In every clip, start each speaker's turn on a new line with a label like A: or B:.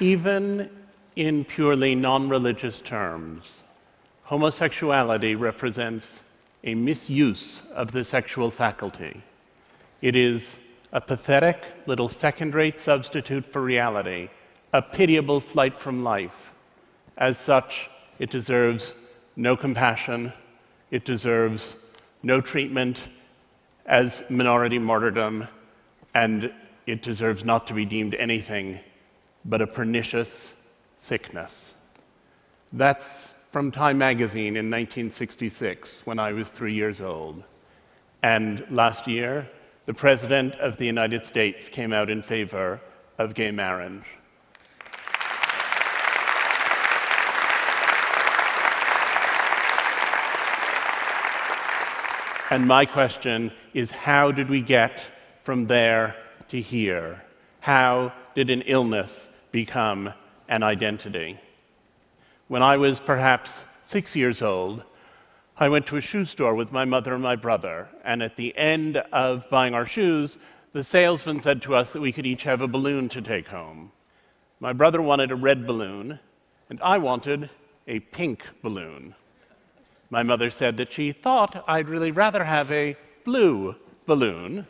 A: Even in purely non-religious terms, homosexuality represents a misuse of the sexual faculty. It is a pathetic little second-rate substitute for reality, a pitiable flight from life. As such, it deserves no compassion, it deserves no treatment as minority martyrdom, and it deserves not to be deemed anything but a pernicious sickness. That's from Time magazine in 1966, when I was 3 years old. And last year, the President of the United States came out in favor of gay marriage. And my question is, how did we get from there to here? How did an illness become an identity? When I was perhaps 6 years old, I went to a shoe store with my mother and my brother, and at the end of buying our shoes, the salesman said to us that we could each have a balloon to take home. My brother wanted a red balloon, and I wanted a pink balloon. My mother said that she thought I'd really rather have a blue balloon,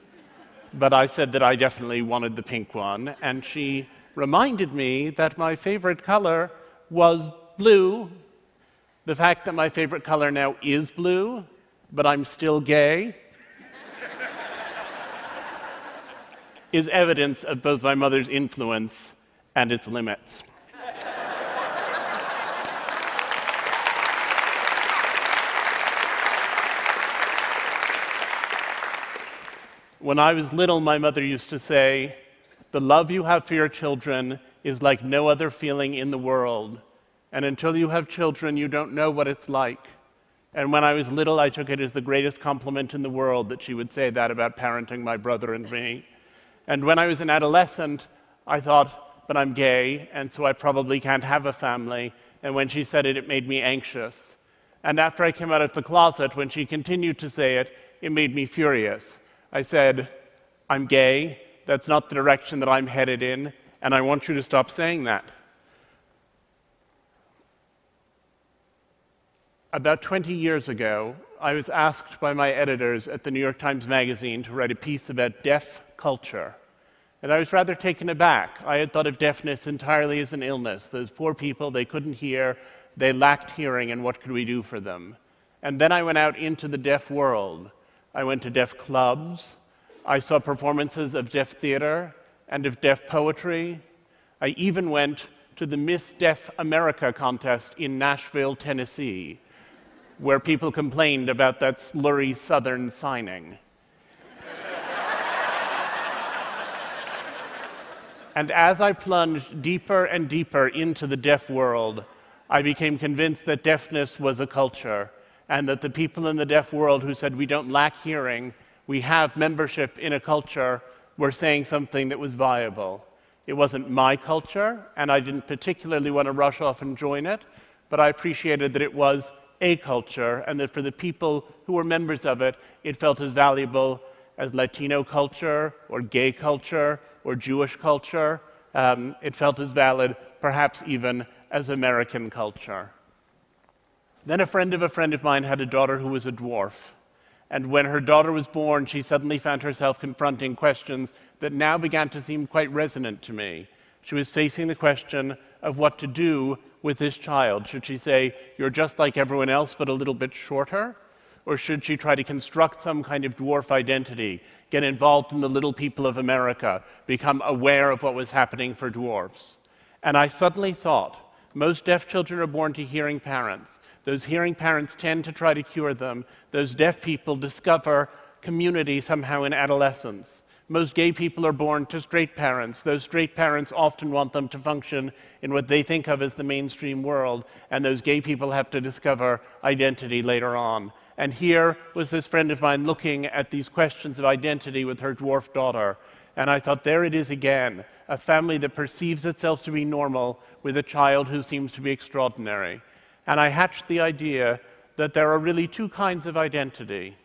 A: but I said that I definitely wanted the pink one, and she reminded me that my favorite color was blue. The fact that my favorite color now is blue, but I'm still gay, is evidence of both my mother's influence and its limits. When I was little, my mother used to say, "The love you have for your children is like no other feeling in the world. And until you have children, you don't know what it's like." And when I was little, I took it as the greatest compliment in the world that she would say that about parenting my brother and me. And when I was an adolescent, I thought, but I'm gay, and so I probably can't have a family. And when she said it, it made me anxious. And after I came out of the closet, when she continued to say it, it made me furious. I said, "I'm gay, that's not the direction that I'm headed in, and I want you to stop saying that." About 20 years ago, I was asked by my editors at the New York Times Magazine to write a piece about deaf culture. And I was rather taken aback. I had thought of deafness entirely as an illness. Those poor people, they couldn't hear, they lacked hearing, and what could we do for them? And then I went out into the deaf world. I went to deaf clubs. I saw performances of deaf theater and of deaf poetry. I even went to the Miss Deaf America contest in Nashville, Tennessee, where people complained about that slurry Southern signing. And as I plunged deeper and deeper into the deaf world, I became convinced that deafness was a culture, and that the people in the deaf world who said we don't lack hearing, we have membership in a culture, were saying something that was viable. It wasn't my culture, and I didn't particularly want to rush off and join it, but I appreciated that it was a culture, and that for the people who were members of it, it felt as valuable as Latino culture, or gay culture, or Jewish culture. It felt as valid, perhaps even, as American culture. Then a friend of mine had a daughter who was a dwarf. And when her daughter was born, she suddenly found herself confronting questions that now began to seem quite resonant to me. She was facing the question of what to do with this child. Should she say, "You're just like everyone else, but a little bit shorter"? Or should she try to construct some kind of dwarf identity, get involved in the little people of America, become aware of what was happening for dwarfs? And I suddenly thought, most deaf children are born to hearing parents. Those hearing parents tend to try to cure them. Those deaf people discover community somehow in adolescence. Most gay people are born to straight parents. Those straight parents often want them to function in what they think of as the mainstream world, and those gay people have to discover identity later on. And here was this friend of mine looking at these questions of identity with her dwarf daughter. And I thought, there it is again, a family that perceives itself to be normal with a child who seems to be extraordinary. And I hatched the idea that there are really two kinds of identity.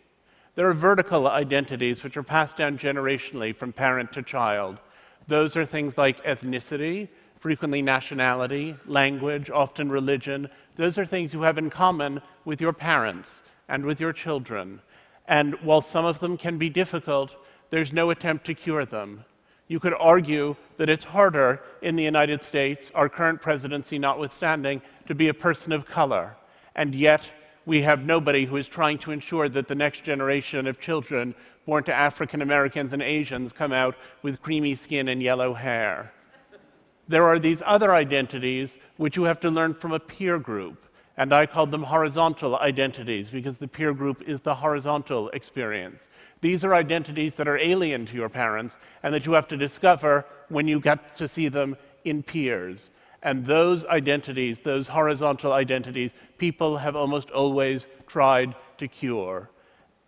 A: There are vertical identities which are passed down generationally from parent to child. Those are things like ethnicity, frequently nationality, language, often religion. Those are things you have in common with your parents and with your children. And while some of them can be difficult, there's no attempt to cure them. You could argue that it's harder in the United States, our current presidency notwithstanding, to be a person of color. And yet, we have nobody who is trying to ensure that the next generation of children born to African Americans and Asians come out with creamy skin and yellow hair. There are these other identities which you have to learn from a peer group, and I call them horizontal identities because the peer group is the horizontal experience. These are identities that are alien to your parents and that you have to discover when you get to see them in peers. And those identities, those horizontal identities, people have almost always tried to cure.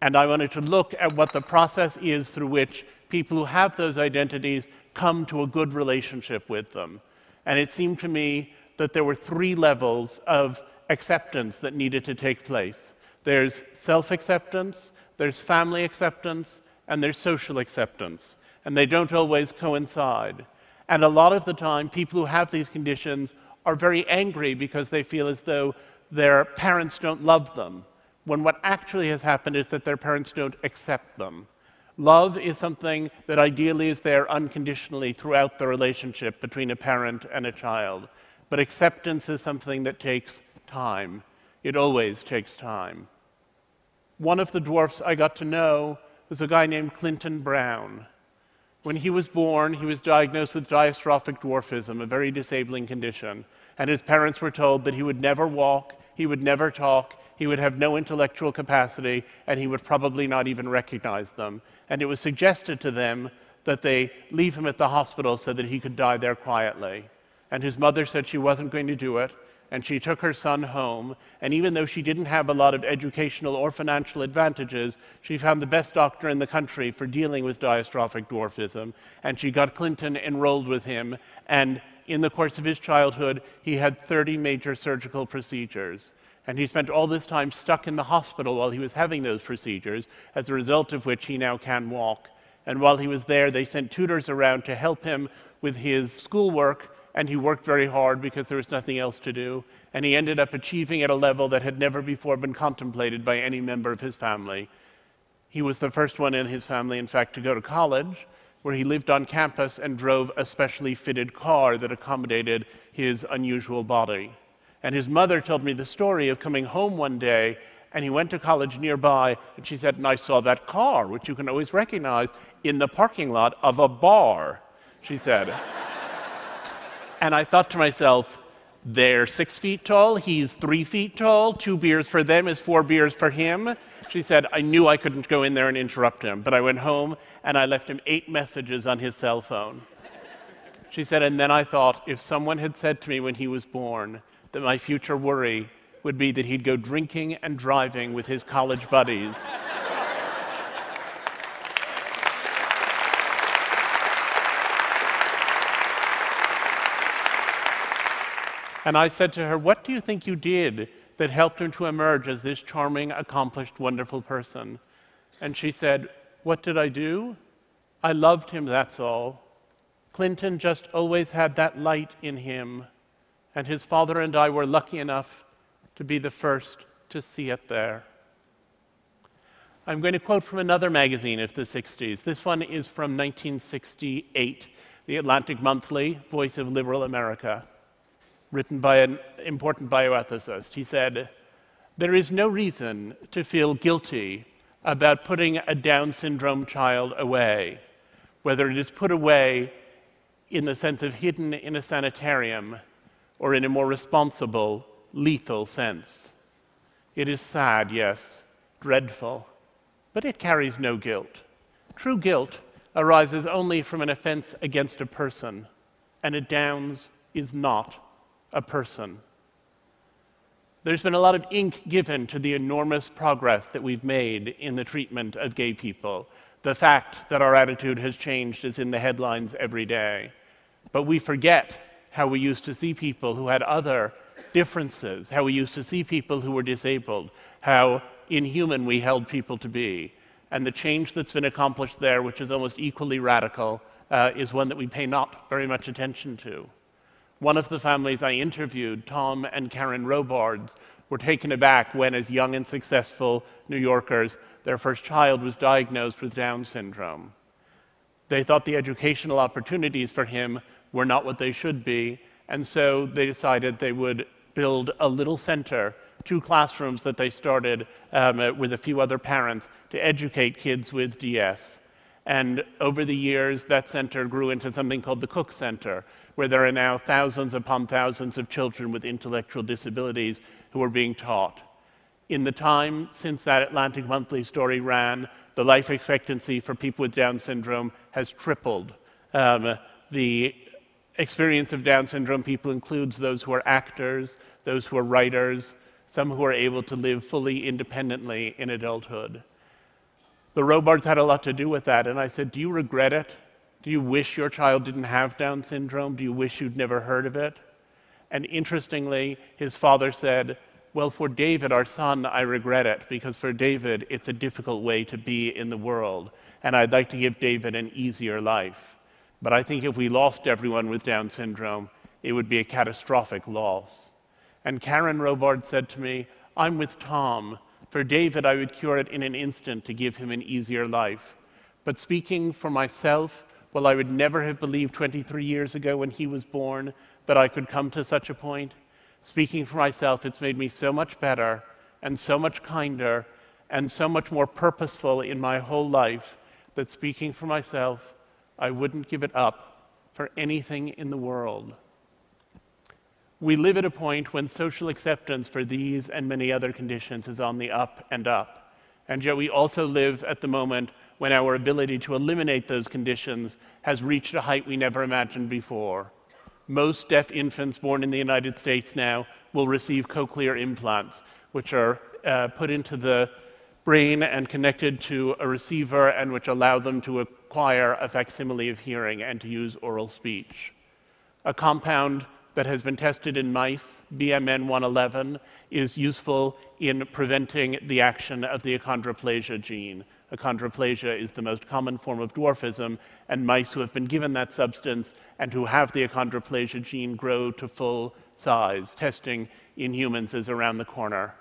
A: And I wanted to look at what the process is through which people who have those identities come to a good relationship with them. And it seemed to me that there were 3 levels of acceptance that needed to take place. There's self-acceptance, there's family acceptance, and there's social acceptance. And they don't always coincide. And a lot of the time, people who have these conditions are very angry because they feel as though their parents don't love them, when what actually has happened is that their parents don't accept them. Love is something that ideally is there unconditionally throughout the relationship between a parent and a child. But acceptance is something that takes time. It always takes time. One of the dwarfs I got to know was a guy named Clinton Brown. When he was born, he was diagnosed with dystrophic dwarfism, a very disabling condition, and his parents were told that he would never walk, he would never talk, he would have no intellectual capacity, and he would probably not even recognize them. And it was suggested to them that they leave him at the hospital so that he could die there quietly. And his mother said she wasn't going to do it, and she took her son home, and even though she didn't have a lot of educational or financial advantages, she found the best doctor in the country for dealing with dystrophic dwarfism, and she got Clinton enrolled with him, and in the course of his childhood, he had 30 major surgical procedures. And he spent all this time stuck in the hospital while he was having those procedures, as a result of which he now can walk. And while he was there, they sent tutors around to help him with his schoolwork, and he worked very hard because there was nothing else to do. And he ended up achieving at a level that had never before been contemplated by any member of his family. He was the first one in his family, in fact, to go to college, where he lived on campus and drove a specially fitted car that accommodated his unusual body. And his mother told me the story of coming home one day, and he went to college nearby, and she said, "And I saw that car, which you can always recognize, in the parking lot of a bar," she said. And I thought to myself, they're 6 feet tall, he's 3 feet tall, 2 beers for them is 4 beers for him. She said, I knew I couldn't go in there and interrupt him, but I went home and I left him 8 messages on his cell phone. She said, and then I thought, if someone had said to me when he was born that my future worry would be that he'd go drinking and driving with his college buddies, and I said to her, what do you think you did that helped him to emerge as this charming, accomplished, wonderful person? And she said, what did I do? I loved him, that's all. Clinton just always had that light in him, and his father and I were lucky enough to be the first to see it there. I'm going to quote from another magazine of the 60s. This one is from 1968, the Atlantic Monthly, Voice of Liberal America, written by an important bioethicist. He said, there is no reason to feel guilty about putting a Down syndrome child away, whether it is put away in the sense of hidden in a sanitarium or in a more responsible, lethal sense. It is sad, yes, dreadful, but it carries no guilt. True guilt arises only from an offense against a person, and a Downs is not a person. There's been a lot of ink given to the enormous progress that we've made in the treatment of gay people. The fact that our attitude has changed is in the headlines every day. But we forget how we used to see people who had other differences, how we used to see people who were disabled, how inhuman we held people to be. And the change that's been accomplished there, which is almost equally radical, is one that we pay not very much attention to. One of the families I interviewed, Tom and Karen Robards, were taken aback when, as young and successful New Yorkers, their first child was diagnosed with Down syndrome. They thought the educational opportunities for him were not what they should be, and so they decided they would build a little center, 2 classrooms that they started with a few other parents to educate kids with DS. And over the years, that center grew into something called the Cook Center, where there are now thousands upon thousands of children with intellectual disabilities who are being taught. In the time since that Atlantic Monthly story ran, the life expectancy for people with Down syndrome has tripled. The experience of Down syndrome people includes those who are actors, those who are writers, some who are able to live fully independently in adulthood. The Robards had a lot to do with that, and I said, do you regret it? Do you wish your child didn't have Down syndrome? Do you wish you'd never heard of it? And interestingly, his father said, well, for David, our son, I regret it, because for David, it's a difficult way to be in the world, and I'd like to give David an easier life. But I think if we lost everyone with Down syndrome, it would be a catastrophic loss. And Karen Robard said to me, I'm with Tom. For David, I would cure it in an instant to give him an easier life. But speaking for myself, well, I would never have believed 23 years ago when he was born that I could come to such a point. Speaking for myself, it's made me so much better and so much kinder and so much more purposeful in my whole life that speaking for myself, I wouldn't give it up for anything in the world. We live at a point when social acceptance for these and many other conditions is on the up and up. And yet we also live at the moment when our ability to eliminate those conditions has reached a height we never imagined before. Most deaf infants born in the United States now will receive cochlear implants, which are put into the brain and connected to a receiver and which allow them to acquire a facsimile of hearing and to use oral speech. A compound that has been tested in mice, BMN 111, is useful in preventing the action of the achondroplasia gene. Achondroplasia is the most common form of dwarfism, and mice who have been given that substance and who have the achondroplasia gene grow to full size. Testing in humans is around the corner.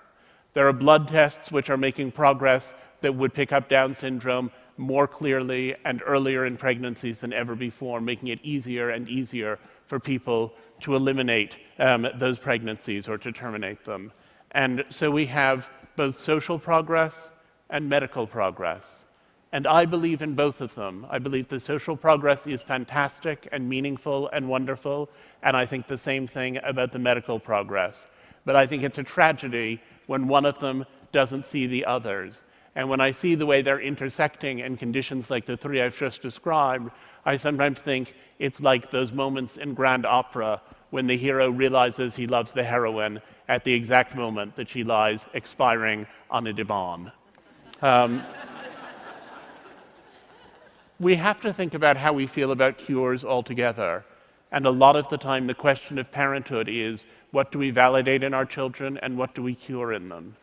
A: There are blood tests which are making progress that would pick up Down syndrome more clearly and earlier in pregnancies than ever before, making it easier and easier for people to eliminate those pregnancies or to terminate them. And so we have both social progress and medical progress. And I believe in both of them. I believe the social progress is fantastic and meaningful and wonderful, and I think the same thing about the medical progress. But I think it's a tragedy when one of them doesn't see the others. And when I see the way they're intersecting in conditions like the 3 I've just described, I sometimes think it's like those moments in grand opera when the hero realizes he loves the heroine at the exact moment that she lies expiring on a divan. We have to think about how we feel about cures altogether. And a lot of the time, the question of parenthood is, what do we validate in our children and what do we cure in them?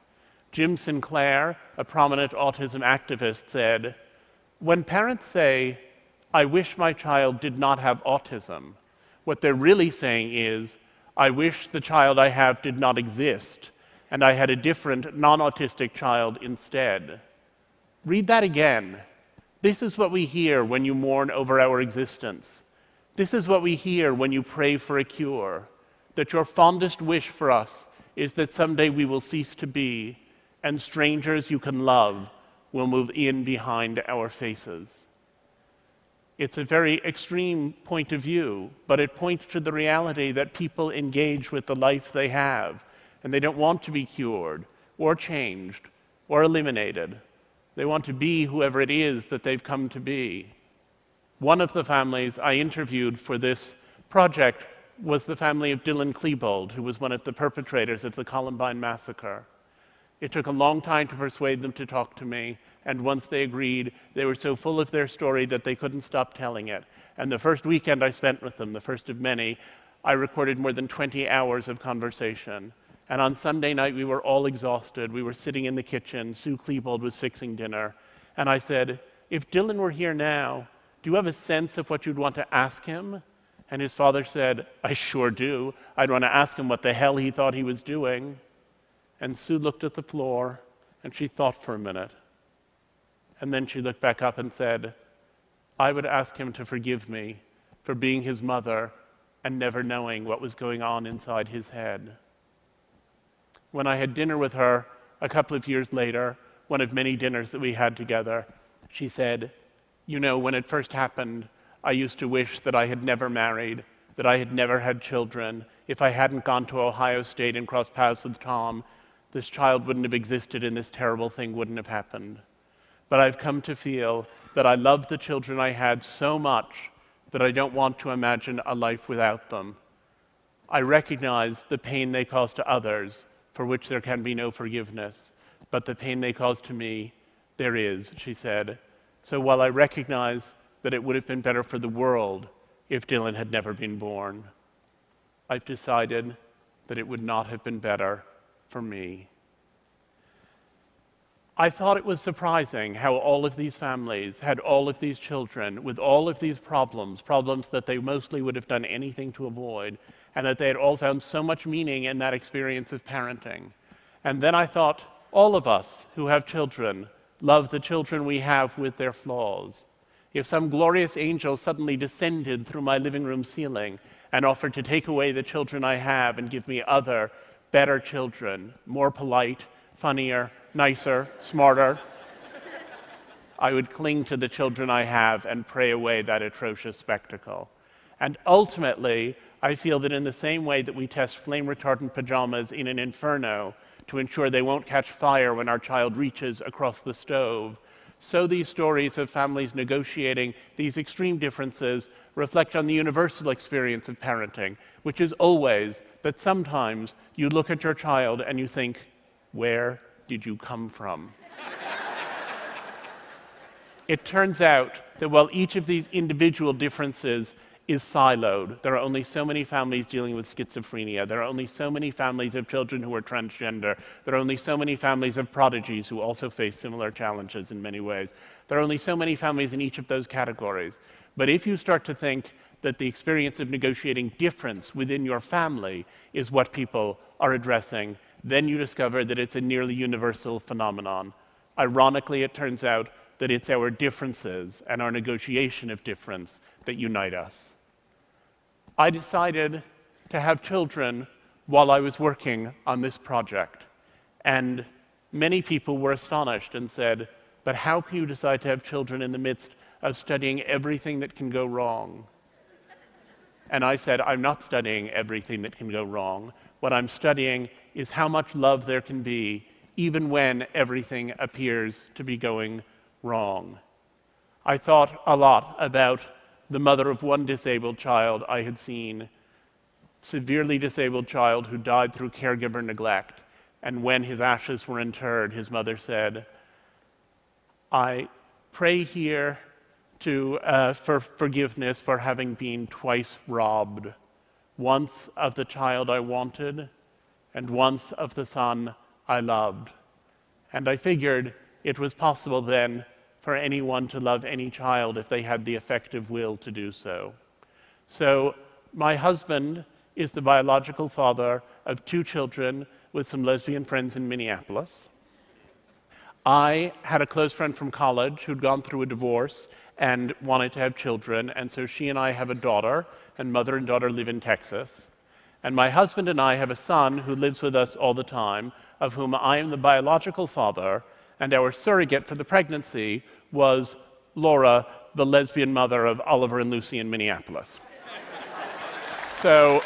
A: Jim Sinclair, a prominent autism activist, said, when parents say, I wish my child did not have autism, what they're really saying is, I wish the child I have did not exist, and I had a different, non-autistic child instead. Read that again. This is what we hear when you mourn over our existence. This is what we hear when you pray for a cure, that your fondest wish for us is that someday we will cease to be, and strangers you can love will move in behind our faces. It's a very extreme point of view, but it points to the reality that people engage with the life they have, and they don't want to be cured, or changed, or eliminated. They want to be whoever it is that they've come to be. One of the families I interviewed for this project was the family of Dylan Klebold, who was one of the perpetrators of the Columbine massacre. It took a long time to persuade them to talk to me, and once they agreed, they were so full of their story that they couldn't stop telling it. And the first weekend I spent with them, the first of many, I recorded more than 20 hours of conversation. And on Sunday night, we were all exhausted. We were sitting in the kitchen. Sue Klebold was fixing dinner. And I said, if Dylan were here now, do you have a sense of what you'd want to ask him? And his father said, "I sure do. I'd want to ask him what the hell he thought he was doing." And Sue looked at the floor, and she thought for a minute. And then she looked back up and said, "I would ask him to forgive me for being his mother and never knowing what was going on inside his head." When I had dinner with her a couple of years later, one of many dinners that we had together, she said, "You know, when it first happened, I used to wish that I had never married, that I had never had children. If I hadn't gone to Ohio State and crossed paths with Tom, this child wouldn't have existed and this terrible thing wouldn't have happened. But I've come to feel that I love the children I had so much that I don't want to imagine a life without them. I recognize the pain they cause to others, for which there can be no forgiveness, but the pain they cause to me, there is," she said. "So while I recognize that it would have been better for the world if Dylan had never been born, I've decided that it would not have been better for me." I thought it was surprising how all of these families had all of these children with all of these problems that they mostly would have done anything to avoid, and that they had all found so much meaning in that experience of parenting. And then I thought, all of us who have children love the children we have with their flaws. If some glorious angel suddenly descended through my living room ceiling and offered to take away the children I have and give me other, better children, more polite, funnier, nicer, smarter, I would cling to the children I have and pray away that atrocious spectacle. And ultimately, I feel that in the same way that we test flame-retardant pajamas in an inferno to ensure they won't catch fire when our child reaches across the stove, so these stories of families negotiating these extreme differences reflect on the universal experience of parenting, which is always that sometimes you look at your child and you think, "Where did you come from?" It turns out that while each of these individual differences is siloed, there are only so many families dealing with schizophrenia, there are only so many families of children who are transgender, there are only so many families of prodigies who also face similar challenges in many ways. There are only so many families in each of those categories. But if you start to think that the experience of negotiating difference within your family is what people are addressing, then you discover that it's a nearly universal phenomenon. Ironically, it turns out that it's our differences and our negotiation of difference that unite us. I decided to have children while I was working on this project, and many people were astonished and said, "But how can you decide to have children in the midst of studying everything that can go wrong?" And I said, "I'm not studying everything that can go wrong. What I'm studying is how much love there can be even when everything appears to be going wrong." I thought a lot about the mother of one disabled child I had seen, severely disabled child who died through caregiver neglect, and when his ashes were interred, his mother said, "I pray here for forgiveness for having been twice robbed, once of the child I wanted, and once of the son I loved." And I figured it was possible then for anyone to love any child if they had the effective will to do so. So my husband is the biological father of 2 children with some lesbian friends in Minneapolis. I had a close friend from college who'd gone through a divorce and wanted to have children, and so she and I have a daughter, and mother and daughter live in Texas. And my husband and I have a son who lives with us all the time, of whom I am the biological father, and our surrogate for the pregnancy was Laura, the lesbian mother of Oliver and Lucy in Minneapolis. So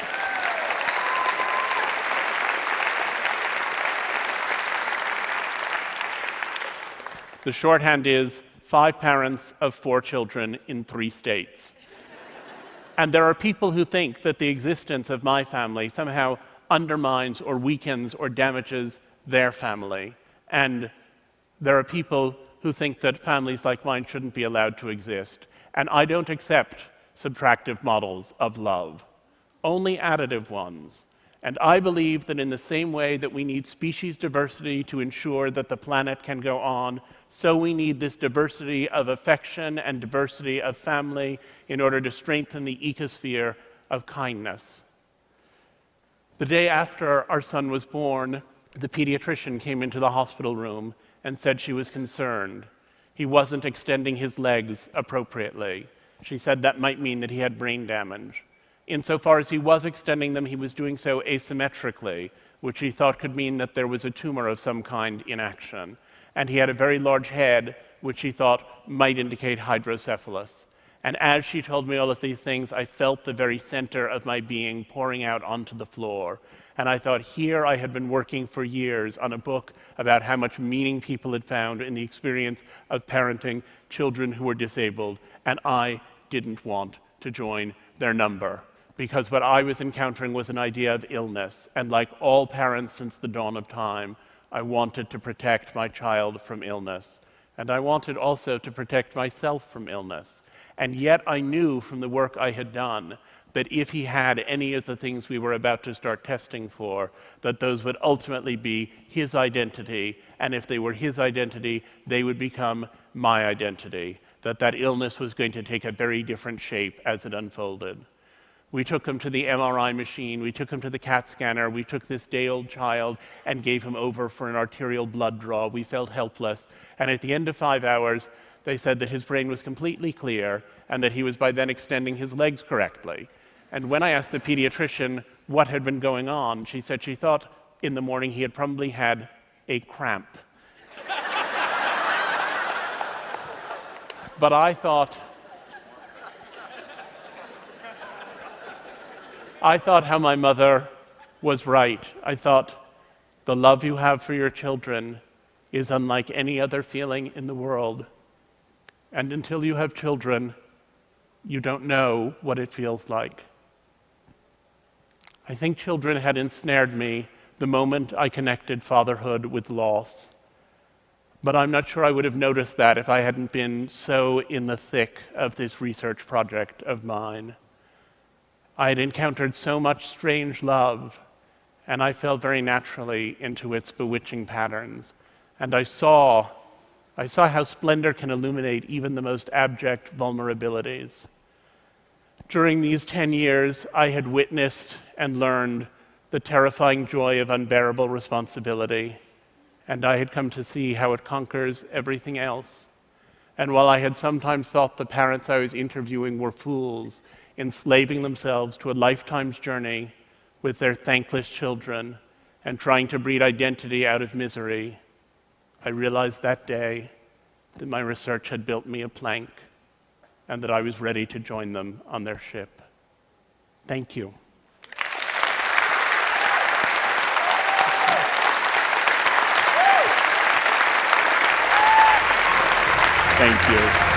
A: the shorthand is 5 parents of 4 children in 3 states. And there are people who think that the existence of my family somehow undermines or weakens or damages their family. And there are people who think that families like mine shouldn't be allowed to exist. And I don't accept subtractive models of love, only additive ones. And I believe that in the same way that we need species diversity to ensure that the planet can go on, so we need this diversity of affection and diversity of family in order to strengthen the ecosphere of kindness. The day after our son was born, the pediatrician came into the hospital room and said she was concerned. He wasn't extending his legs appropriately. She said that might mean that he had brain damage. Insofar as he was extending them, he was doing so asymmetrically, which he thought could mean that there was a tumor of some kind in action. And he had a very large head, which he thought might indicate hydrocephalus. And as she told me all of these things, I felt the very center of my being pouring out onto the floor. And I thought, here I had been working for years on a book about how much meaning people had found in the experience of parenting children who were disabled, and I didn't want to join their number. Because what I was encountering was an idea of illness, and like all parents since the dawn of time, I wanted to protect my child from illness. And I wanted also to protect myself from illness. And yet I knew from the work I had done that if he had any of the things we were about to start testing for, that those would ultimately be his identity, and if they were his identity, they would become my identity, that illness was going to take a very different shape as it unfolded. We took him to the MRI machine, we took him to the CAT scanner, we took this day-old child and gave him over for an arterial blood draw. We felt helpless, and at the end of 5 hours, they said that his brain was completely clear and that he was by then extending his legs correctly. And when I asked the pediatrician what had been going on, she said she thought in the morning he had probably had a cramp. But I thought how my mother was right. I thought, the love you have for your children is unlike any other feeling in the world. And until you have children, you don't know what it feels like. I think children had ensnared me the moment I connected fatherhood with loss. But I'm not sure I would have noticed that if I hadn't been so in the thick of this research project of mine. I had encountered so much strange love, and I fell very naturally into its bewitching patterns. And I saw how splendor can illuminate even the most abject vulnerabilities. During these 10 years, I had witnessed and learned the terrifying joy of unbearable responsibility, and I had come to see how it conquers everything else. And while I had sometimes thought the parents I was interviewing were fools, enslaving themselves to a lifetime's journey with their thankless children and trying to breed identity out of misery, I realized that day that my research had built me a plank and that I was ready to join them on their ship. Thank you. Thank you.